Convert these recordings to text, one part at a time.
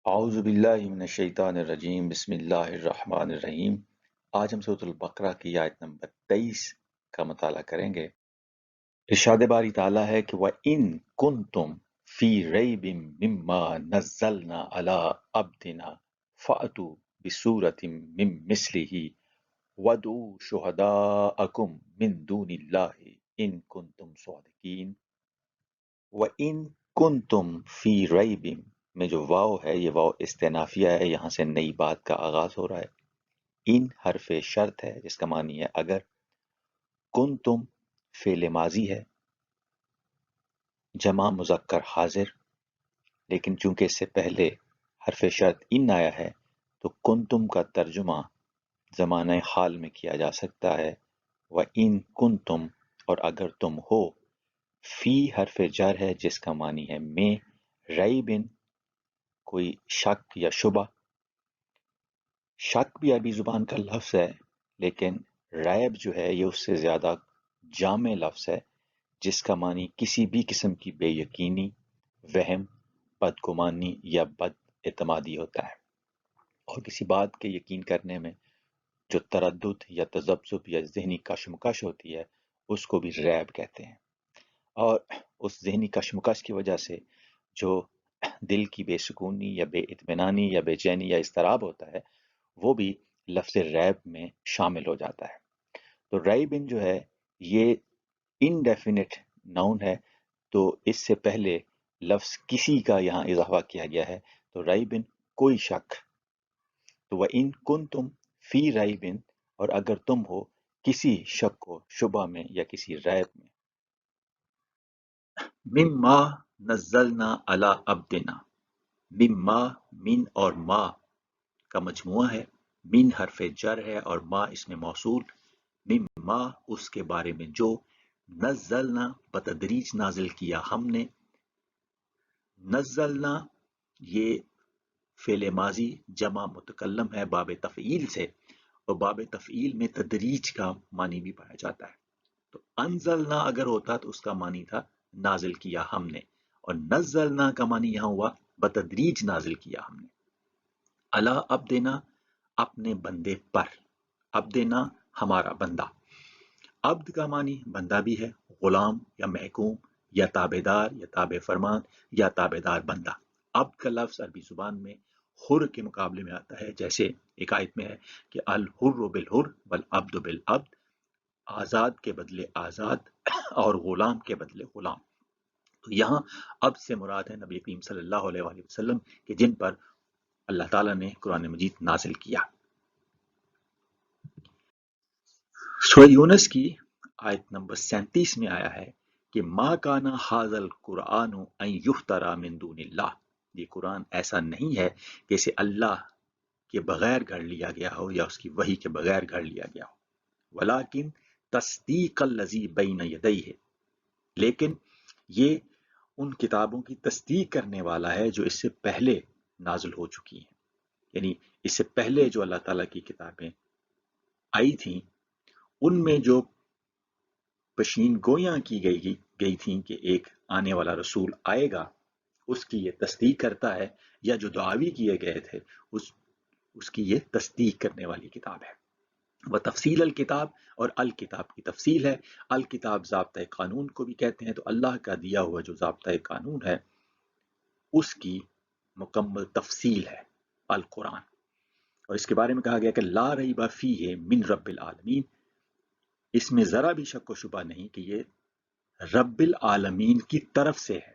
اعوذ باللہ من الشیطان الرجیم بسم اللہ الرحمن الرحیم۔ آج ہم سورۃ البقرہ کی آیت نمبر 23 کا مطالعہ کریں گے۔ ارشاد باری تعالیٰ ہے کہ وَإِن كُنتُم فِي رَيْبٍ مِّمَّا نَزَّلْنَا عَلَىٰ عَبْدِنَا فَأْتُوا بِسُورَةٍ مِّن مِّثْلِهِ وَادْعُوا شُهَدَاءَكُم مِّن دُونِ اللَّهِ إِن كُنتُمْ صَادِقِينَ۔ وَإِن كُنتُم فِي رَيْبٍ میں جو واو ہے یہ واو استنافیہ ہے، یہاں سے نئی بات کا آغاز ہو رہا ہے۔ ان حرف شرط ہے جس کا معنی ہے اگر، کنتم فعل ماضی ہے، جمع مذکر حاضر، لیکن چونکہ اس سے پہلے حرف شرط ان آیا ہے تو کنتم کا ترجمہ زمانہ حال میں کیا جا سکتا ہے۔ وَإِن كُنتُم اور اگر تم ہو، فی حرف جر ہے جس کا معنی ہے میں، ریبن کوئی شک یا شبہ۔ شک بھی عربی زبان کا لفظ ہے، لیکن ریب جو ہے یہ اس سے زیادہ جامع لفظ ہے جس کا معنی کسی بھی قسم کی بے یقینی، وہم، بدگمانی یا بد اعتمادی ہوتا ہے، اور کسی بات کے یقین کرنے میں جو تردد یا تذبذب یا ذہنی کشمکش ہوتی ہے اس کو بھی ریب کہتے ہیں۔ اور اس ذہنی کشمکش کی وجہ سے جو دل کی بے سکونی یا بے اطمینانی یا بے چینی یا اضطراب ہوتا ہے وہ بھی لفظ ریب میں شامل ہو جاتا ہے۔ تو ریبن جو ہے یہ انڈیفینٹ ناؤن ہے، تو اس سے پہلے لفظ کسی کا یہاں اضافہ کیا گیا ہے، تو ریبن کوئی شک۔ تو وَإِن كُنتُم فی ریبن اور اگر تم ہو کسی شک و شبہ میں یا کسی ریب میں، مما نزلنا علی عبدنا، مما من اور ما کا مجموعہ ہے، من حرف جر ہے اور ما اس میں موصول، مما اس کے بارے میں جو، نزلنا بتدریج نازل کیا ہم نے، نزلنا یہ فعل ماضی جمع متکلم ہے باب تفعیل سے، اور باب تفعیل میں تدریج کا معنی بھی پایا جاتا ہے۔ تو انزلنا اگر ہوتا تو اس کا معنی تھا نازل کیا ہم نے، اور نزلنا کا معنی یہاں ہوا بتدریج نازل کیا ہم نے، علی عبدنا اپنے بندے پر، عبدنا ہمارا بندہ۔ عبد کا معنی بندہ بھی ہے، غلام یا محکوم یا تابع دار یا تابع فرمان یا تابع دار بندہ۔ عبد کا لفظ عربی زبان میں حر کے مقابلے میں آتا ہے، جیسے ایک آیت میں ہے کہ الحر بالحر والعبد بالعبد، آزاد کے بدلے آزاد اور غلام کے بدلے غلام۔ تو یہاں عبد سے مراد ہے نبی کریم صلی اللہ علیہ وآلہ وسلم کہ جن پر اللہ تعالیٰ نے قرآن مجید نازل کیا۔ سورہ یونس کی آیت نمبر 37 میں آیا ہے کہ ما کانا ھذا القرآن ان یفترى من دون اللہ، یہ قرآن ایسا نہیں ہے کہ اسے اللہ کے بغیر گھڑ لیا گیا ہو یا اس کی وحی کے بغیر گھڑ لیا گیا ہو، ولیکن تصدیق الذی بین یدیہ، لیکن یہ ان کتابوں کی تصدیق کرنے والا ہے جو اس سے پہلے نازل ہو چکی ہیں، یعنی اس سے پہلے جو اللہ تعالیٰ کی کتابیں آئی تھیں ان میں جو پشین گویاں کی گئی تھیں کہ ایک آنے والا رسول آئے گا، اس کی یہ تصدیق کرتا ہے، یا جو دعاوی کیے گئے تھے اس کی یہ تصدیق کرنے والی کتاب ہے۔ وہ تفصیل الکتاب اور الکتاب کی تفصیل ہے، الکتاب ضابطۂ قانون کو بھی کہتے ہیں، تو اللہ کا دیا ہوا جو ضابطۂ قانون ہے اس کی مکمل تفصیل ہے القرآن۔ اور اس کے بارے میں کہا گیا کہ لا ریب فیہ من رب العالمین، اس میں ذرا بھی شک و شبہ نہیں کہ یہ رب العالمین کی طرف سے ہے،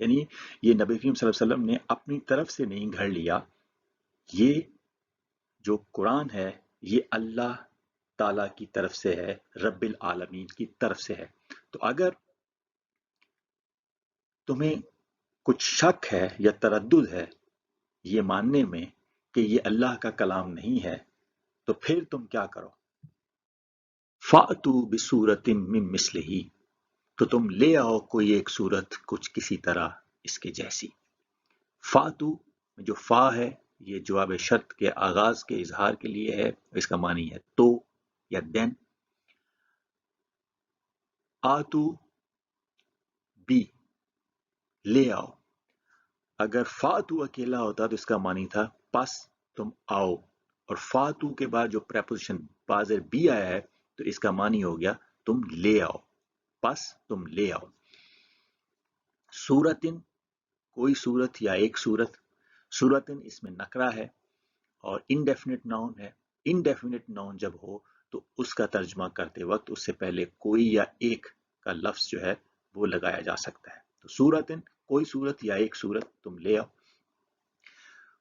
یعنی یہ نبی کریم صلی اللہ علیہ وسلم نے اپنی طرف سے نہیں گھڑ لیا، یہ جو قرآن ہے یہ اللہ تعالیٰ کی طرف سے ہے، رب العالمین کی طرف سے ہے۔ تو اگر تمہیں کچھ شک ہے یا تردد ہے یہ ماننے میں کہ یہ اللہ کا کلام نہیں ہے، تو پھر تم کیا کرو، فَأْتُوا بِسُورَةٍ مِّن مِّثْلِهِ، تو تم لے آؤ کوئی ایک صورت کچھ کسی طرح اس کے جیسی۔ فاتو میں جو فا ہے یہ جواب شرط کے آغاز کے اظہار کے لیے ہے، اس کا معنی ہے تو یا دین۔ آتو بھی لے آؤ، اگر فاتو اکیلا ہوتا تو اس کا معنی تھا پس تم آؤ، اور فاتو کے بعد جو پریپوزیشن بازر بھی آیا ہے تو اس کا معنی ہو گیا تم لے آؤ، پس تم لے آؤ۔ سورتن، کوئی صورت یا ایک صورت، صورتن اس میں نکرہ ہے اور انڈیفینٹ ناؤن ہے۔ انڈیفینٹ ناؤن جب ہو تو اس کا ترجمہ کرتے وقت اس سے پہلے کوئی یا ایک کا لفظ جو ہے وہ لگایا جا سکتا ہے۔ تو صورتن، کوئی صورت یا ایک صورت تم لے آؤ۔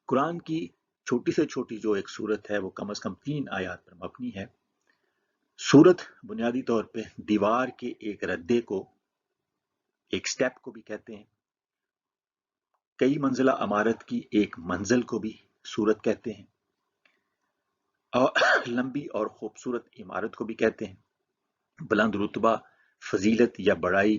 قرآن کی چھوٹی سے چھوٹی جو ایک صورت ہے وہ کم از کم 3 آیات پر مبنی ہے۔ صورت بنیادی طور پہ دیوار کے ایک ردے کو، ایک سٹیپ کو بھی کہتے ہیں، کئی منزلہ عمارت کی ایک منزل کو بھی صورت کہتے ہیں، اور لمبی اور خوبصورت عمارت کو بھی کہتے ہیں۔ بلند رتبہ، فضیلت یا بڑائی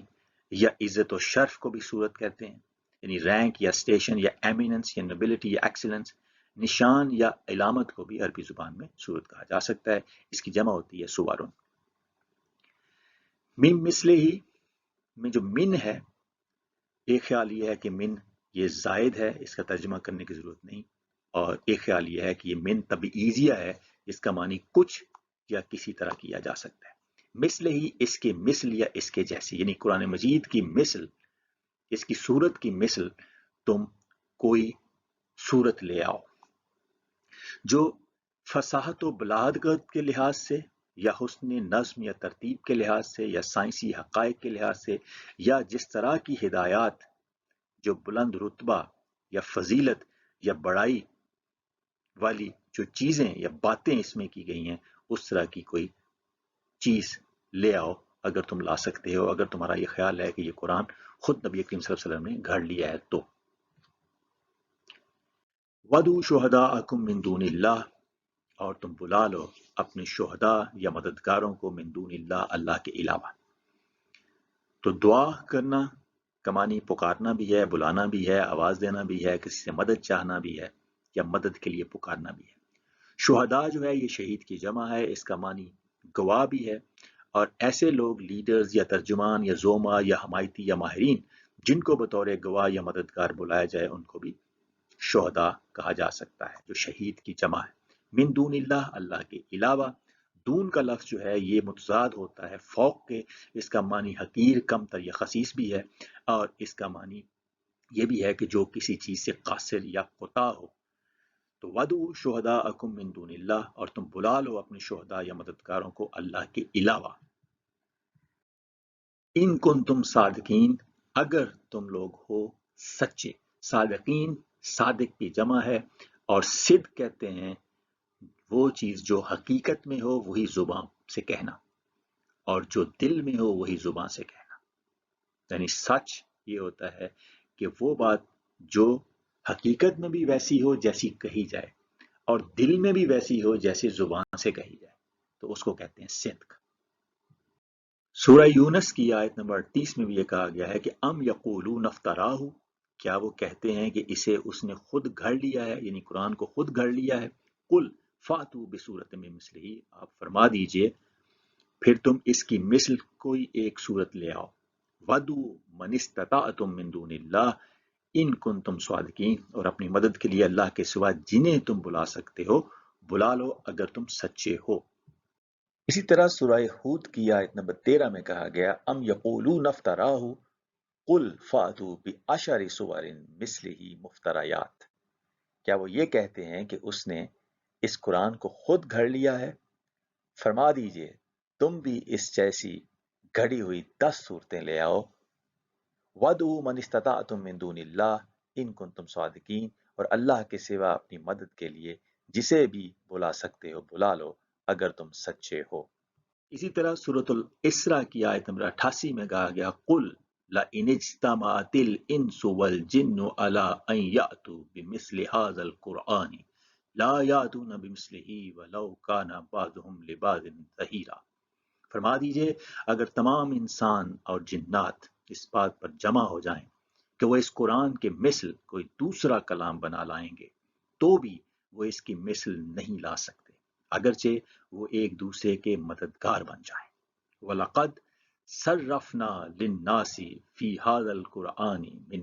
یا عزت و شرف کو بھی صورت کہتے ہیں، یعنی رینک یا اسٹیشن یا ایمیننس یا نوبلٹی یا ایکسلنس۔ نشان یا علامت کو بھی عربی زبان میں صورت کہا جا سکتا ہے، اس کی جمع ہوتی ہے سوارن۔ من مثلے ہی میں جو من ہے، ایک خیال یہ ہے کہ من یہ زائد ہے، اس کا ترجمہ کرنے کی ضرورت نہیں، اور ایک خیال یہ ہے کہ یہ من تبعیضیہ ہے، اس کا معنی کچھ یا کسی طرح کیا جا سکتا ہے۔ مثل ہی اس کے مثل یا اس کے جیسی، یعنی قرآن مجید کی مثل، اس کی صورت کی مثل تم کوئی صورت لے آؤ جو فصاحت و بلاغت کے لحاظ سے یا حسن نظم یا ترتیب کے لحاظ سے یا سائنسی حقائق کے لحاظ سے یا جس طرح کی ہدایات جو بلند رتبہ یا فضیلت یا بڑائی والی جو چیزیں یا باتیں اس میں کی گئی ہیں اس طرح کی کوئی چیز لے آؤ اگر تم لا سکتے ہو، اگر تمہارا یہ خیال ہے کہ یہ قرآن خود نبی کریم صلی اللہ علیہ وسلم نے گھڑ لیا ہے تو۔ وَدُعُوا شُهَدَاءَكُم مِّن دُونِ اللَّهِ، اور تم بلا لو اپنے شہداء یا مددگاروں کو من دون اللہ، اللہ کے علاوہ۔ تو دعا کرنا کمانی پکارنا بھی ہے، بلانا بھی ہے، آواز دینا بھی ہے، کسی سے مدد چاہنا بھی ہے یا مدد کے لیے پکارنا بھی ہے۔ شہداء جو ہے یہ شہید کی جمع ہے، اس کا معنی گواہ بھی ہے، اور ایسے لوگ لیڈرز یا ترجمان یا زوما یا حمایتی یا ماہرین جن کو بطور گواہ یا مددگار بلایا جائے ان کو بھی شہداء کہا جا سکتا ہے، جو شہید کی جمع ہے۔ من دون اللہ، اللہ کے علاوہ۔ دون کا لفظ جو ہے یہ متضاد ہوتا ہے فوق کے، اس کا معنی حقیر، کمتر یا خسیس بھی ہے، اور اس کا معنی یہ بھی ہے کہ جو کسی چیز سے قاصر یا کوتاہ ہو۔ تو وَدُعُوا شُهَدَاءَكُم مِّن دُونِ اللَّهِ، اور تم بلا لو اپنے شہداء یا مددگاروں کو اللہ کے علاوہ۔ ان کنتم صادقین، اگر تم لوگ ہو سچے۔ صادقین صادق کی جمع ہے، اور صدق کہتے ہیں وہ چیز جو حقیقت میں ہو وہی زبان سے کہنا، اور جو دل میں ہو وہی زبان سے کہنا۔ یعنی سچ یہ ہوتا ہے کہ وہ بات جو حقیقت میں بھی ویسی ہو جیسی کہی جائے، اور دل میں بھی ویسی ہو جیسے زبان سے کہی جائے، تو اس کو کہتے ہیں صدق۔ سورہ یونس کی آیت نمبر 38 میں بھی یہ کہا گیا ہے کہ ام یقولون افتراہ، کیا وہ کہتے ہیں کہ اسے اس نے خود گھڑ لیا ہے، یعنی قرآن کو خود گھڑ لیا ہے۔ قل فاتو بصورت من مثلہ، آپ فرما دیجئے پھر تم اس کی مثل کوئی ایک صورت لے آؤ۔ ودو من استطعتم من دون اللہ ان کنتم صادقین، اور اپنی مدد کے لیے اللہ کے سوا جنہیں تم بلا سکتے ہو بلا لو اگر تم سچے ہو۔ اسی طرح سورہ ہود کی آیت نمبر 13 میں کہا گیا ام یقولون افتراہ قل فاتوا بعشر سور مثلہ مفتریات، کیا وہ یہ کہتے ہیں کہ اس نے اس قرآن کو خود گھڑ لیا ہے؟ فرما دیجئے تم بھی اس جیسی گھڑی ہوئی 10 صورتیں لے آؤ۔ وَدْعُوا مَنِ اسْتَطَعْتُم مِّن دُونِ اللَّهِ إِن كُنتُمْ صَادِقِينَ، اور اللہ کے سوا اپنی مدد کے لیے جسے بھی بلا سکتے ہو بلا لو اگر تم سچے ہو۔ اسی طرح سورۃ الاسراء کی آیت نمبر 88 میں کہا گیا قُلْ لَئِنِ اجْتَمَعَتِ الْإِنسُ وَالْجِنُّ عَلَىٰ أَن يَأْتُوا بِمِثْلِ هَٰذَا الْقُرْآنِ لَا يَأْتُونَ بِمِثْلِهِ وَلَوْ كَانَ بَعْضُهُمْ لِبَعْضٍ ظَهِيرًا، فرما دیجئے اگر تمام انسان اور جنات اس بات پر جمع ہو جائیں کہ وہ اس قرآن کے مثل کوئی دوسرا کلام بنا لائیں گے تو بھی وہ اس کی مثل نہیں لا سکتے، اگرچہ وہ ایک دوسرے کے مددگار بن جائیں۔ وَلَقَدْ صَرَّفْنَا لِلنَّاسِ فِي هَٰذَا الْقُرْآنِ مِنْ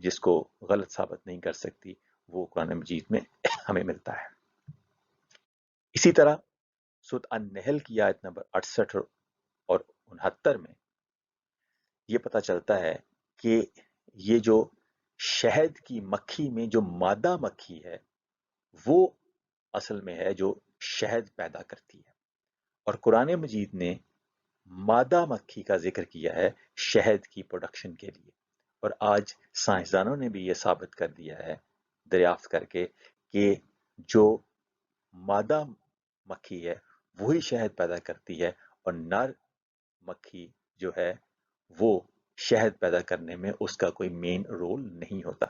جس کو غلط ثابت نہیں کر سکتی، وہ قرآن مجید میں ہمیں ملتا ہے۔ اسی طرح سورۃ النحل کی آیت نمبر 68 اور 69 میں یہ پتہ چلتا ہے کہ یہ جو شہد کی مکھی میں جو مادہ مکھی ہے وہ اصل میں ہے جو شہد پیدا کرتی ہے، اور قرآن مجید نے مادہ مکھی کا ذکر کیا ہے شہد کی پروڈکشن کے لیے، اور آج سائنسدانوں نے بھی یہ ثابت کر دیا ہے دریافت کر کے کہ جو مادہ مکھی ہے وہی شہد پیدا کرتی ہے، اور نر مکھی جو ہے وہ شہد پیدا کرنے میں اس کا کوئی مین رول نہیں ہوتا۔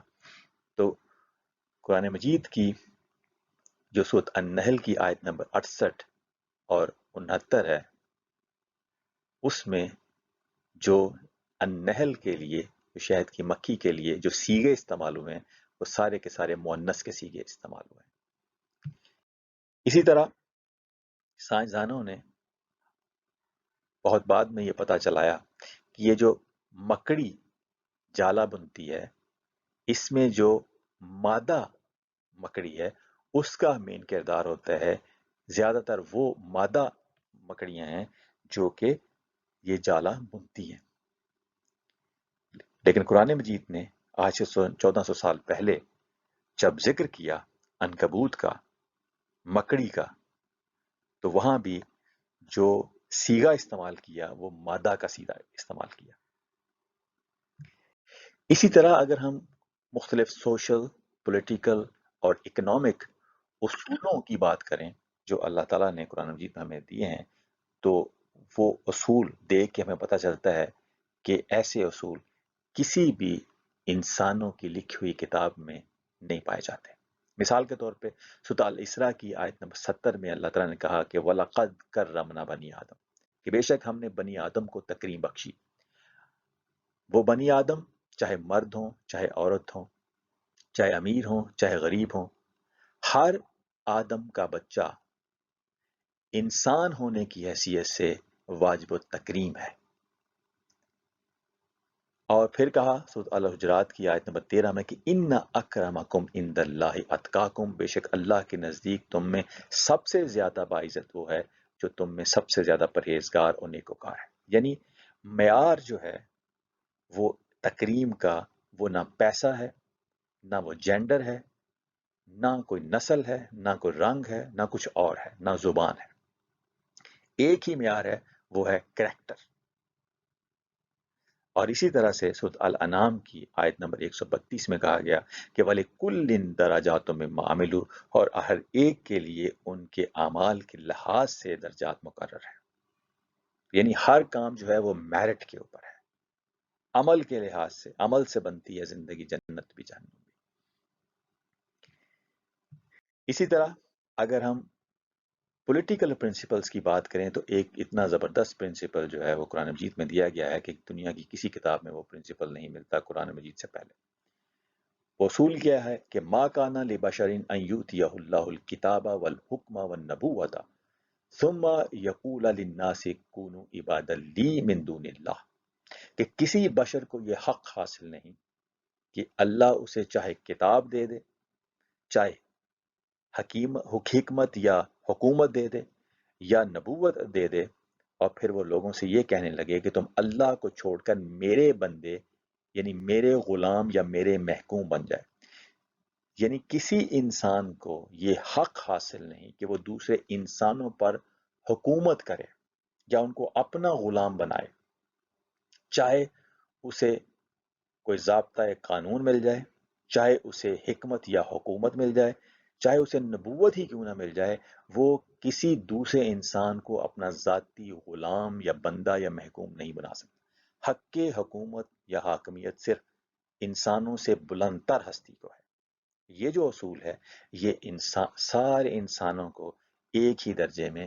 تو قرآن مجید کی جو سورۃ النحل کی آیت نمبر 68 اور 69 ہے، اس میں جو النحل کے لیے، جو شہد کی مکھی کے لیے جو سیغے استعمال ہوئے ہیں وہ سارے کے سارے مؤنث کے سیغے استعمال ہوئے ہیں۔ اسی طرح سائنسدانوں نے بہت بعد میں یہ پتہ چلایا کہ یہ جو مکڑی جالا بنتی ہے اس میں جو مادہ مکڑی ہے اس کا مین کردار ہوتا ہے، زیادہ تر وہ مادہ مکڑیاں ہیں جو کہ یہ جالا بنتی ہیں۔ لیکن قرآن مجید نے آج سے 1400 سال پہلے جب ذکر کیا عنکبوت کا، مکڑی کا، تو وہاں بھی جو سیغہ استعمال کیا وہ مادہ کا سیغہ استعمال کیا۔ اسی طرح اگر ہم مختلف سوشل، پولیٹیکل اور اکنامک اصولوں کی بات کریں جو اللہ تعالیٰ نے قرآن مجید میں ہمیں دیے ہیں، تو وہ اصول دیکھ کے ہمیں پتہ چلتا ہے کہ ایسے اصول کسی بھی انسانوں کی لکھی ہوئی کتاب میں نہیں پائے جاتے۔ مثال کے طور پہ سورۃ الاسراء کی آیت نمبر 70 میں اللہ تعالیٰ نے کہا کہ وَلَقَدْ كَرَّمْنَا بَنِي آدم، کہ بے شک ہم نے بنی آدم کو تکریم بخشی۔ وہ بنی آدم چاہے مرد ہوں، چاہے عورت ہوں، چاہے امیر ہوں، چاہے غریب ہوں، ہر آدم کا بچہ انسان ہونے کی حیثیت سے واجب التکریم ہے۔ اور پھر کہا سورۃ الحجرات کی آیت نمبر 13 میں کہ ان اکرمکم عند اللہ اتقاکم، بے شک اللہ کے نزدیک تم میں سب سے زیادہ باعزت وہ ہے جو تم میں سب سے زیادہ پرہیزگار اور نیکوکار ہے۔ یعنی معیار جو ہے وہ تکریم کا، وہ نہ پیسہ ہے، نہ وہ جینڈر ہے، نہ کوئی نسل ہے، نہ کوئی رنگ ہے، نہ کچھ اور ہے، نہ زبان ہے۔ ایک ہی معیار ہے، وہ ہے کریکٹر۔ اور اسی طرح سے سورۃ الانعام کی آیت نمبر 132 میں کہا گیا کہ وَلِكُلٍّ دَرَجَاتٌ مِّمَّا عَمِلُوا، اور ہر ایک کے لیے ان کے اعمال کے لحاظ سے درجات مقرر ہیں۔ یعنی ہر کام جو ہے وہ میرٹ کے اوپر ہے، عمل کے لحاظ سے، عمل سے بنتی ہے زندگی، جنت بھی جہنم بھی۔ اسی طرح اگر ہم پولیٹیکل پرنسپلز کی بات کریں تو ایک اتنا زبردست پرنسپل جو ہے وہ قرآن مجید میں دیا گیا ہے کہ دنیا کی کسی کتاب میں وہ پرنسپل نہیں ملتا قرآن مجید سے پہلے۔ وہ اصول کیا ہے کہ ما کانا لبشر ان یؤتیہ اللہ الکتاب والحکم والنبوۃ ثم یقول للناس کونوا عبادا لی من دون اللہ، کہ کسی بشر کو یہ حق حاصل نہیں کہ اللہ اسے چاہے کتاب دے دے، چاہے حکمت یا حکومت دے دے، یا نبوت دے دے، اور پھر وہ لوگوں سے یہ کہنے لگے کہ تم اللہ کو چھوڑ کر میرے بندے یعنی میرے غلام یا میرے محکوم بن جائے۔ یعنی کسی انسان کو یہ حق حاصل نہیں کہ وہ دوسرے انسانوں پر حکومت کرے یا ان کو اپنا غلام بنائے، چاہے اسے کوئی ضابطۂ قانون مل جائے، چاہے اسے حکمت یا حکومت مل جائے، چاہے اسے نبوت ہی کیوں نہ مل جائے، وہ کسی دوسرے انسان کو اپنا ذاتی غلام یا بندہ یا محکوم نہیں بنا سکتا۔ حق کے حکومت یا حاکمیت صرف انسانوں سے بلند تر ہستی کو ہے۔ یہ جو اصول ہے یہ سارے انسانوں کو ایک ہی درجے میں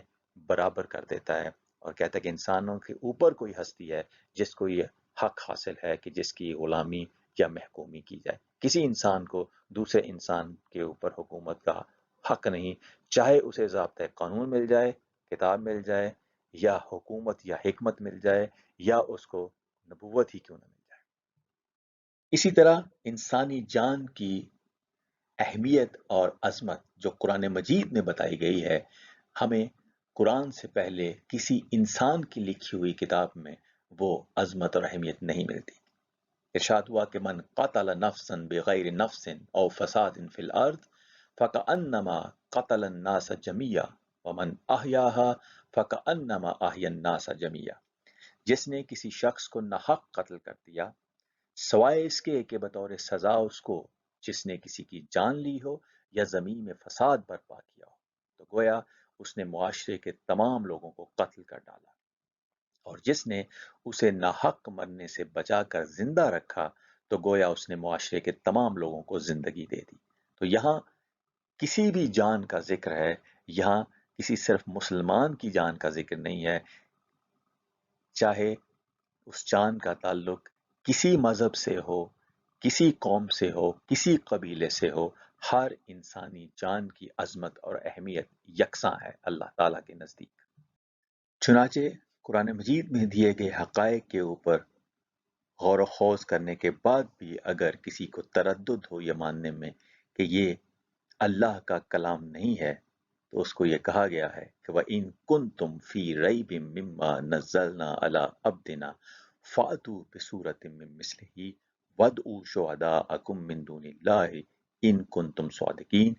برابر کر دیتا ہے، اور کہتا ہے کہ انسانوں کے اوپر کوئی ہستی ہے جس کو یہ حق حاصل ہے کہ جس کی غلامی یا محکومی کی جائے۔ کسی انسان کو دوسرے انسان کے اوپر حکومت کا حق نہیں، چاہے اسے ضابطۂ قانون مل جائے، کتاب مل جائے، یا حکومت یا حکمت مل جائے، یا اس کو نبوت ہی کیوں نہ مل جائے۔ اسی طرح انسانی جان کی اہمیت اور عظمت جو قرآن مجید میں بتائی گئی ہے، ہمیں قرآن سے پہلے کسی انسان کی لکھی ہوئی کتاب میں وہ عظمت اور اہمیت نہیں ملتی۔ ارشاد ہوا کہ من قتل نفسا بغیر نفس او فساد فی الارض فکأنما قتل الناس جميعا ومن احیاها فکأنما احیا الناس جميعا، جس نے کسی شخص کو ناحق قتل کر دیا سوائے اس کے کہ بطور سزا اس کو جس نے کسی کی جان لی ہو یا زمین میں فساد برپا کیا ہو، تو گویا اس نے معاشرے کے تمام لوگوں کو قتل کر ڈالا، اور جس نے اسے ناحق مرنے سے بچا کر زندہ رکھا تو گویا اس نے معاشرے کے تمام لوگوں کو زندگی دے دی۔ تو یہاں کسی بھی جان کا ذکر ہے، یہاں کسی صرف مسلمان کی جان کا ذکر نہیں ہے، چاہے اس جان کا تعلق کسی مذہب سے ہو، کسی قوم سے ہو، کسی قبیلے سے ہو، ہر انسانی جان کی عظمت اور اہمیت یکساں ہے اللہ تعالیٰ کے نزدیک۔ چنانچہ قرآن مجید میں دیے گئے حقائق کے اوپر غور و خوض کرنے کے بعد بھی اگر کسی کو تردد ہو یہ ماننے میں کہ یہ اللہ کا کلام نہیں ہے، تو اس کو یہ کہا گیا ہے کہ وَإِن كُنتُمْ فِي رَيْبٍ مِّمَّا نَزَّلْنَا عَلَىٰ عَبْدِنَا فَأْتُوا بِسُورَةٍ مِّن مِّثْلِهِ وَادْعُوا شُهَدَاءَكُم مِّن دُونِ اللَّهِ إِن كُنتُمْ صَادِقِينَ،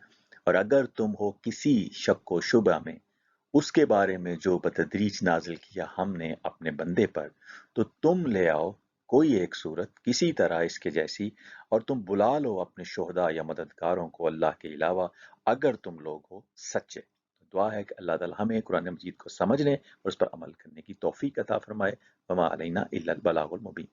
اور اگر تم ہو کسی شک و شبہ میں اس کے بارے میں جو بتدریج نازل کیا ہم نے اپنے بندے پر، تو تم لے آؤ کوئی ایک صورت کسی طرح اس کے جیسی، اور تم بلا لو اپنے شہداء یا مددگاروں کو اللہ کے علاوہ اگر تم لوگ ہو سچے۔ دعا ہے کہ اللہ تعالی ہمیں قرآن مجید کو سمجھنے اور اس پر عمل کرنے کی توفیق عطا فرمائے۔ وما علینا الا البلاغ المبین۔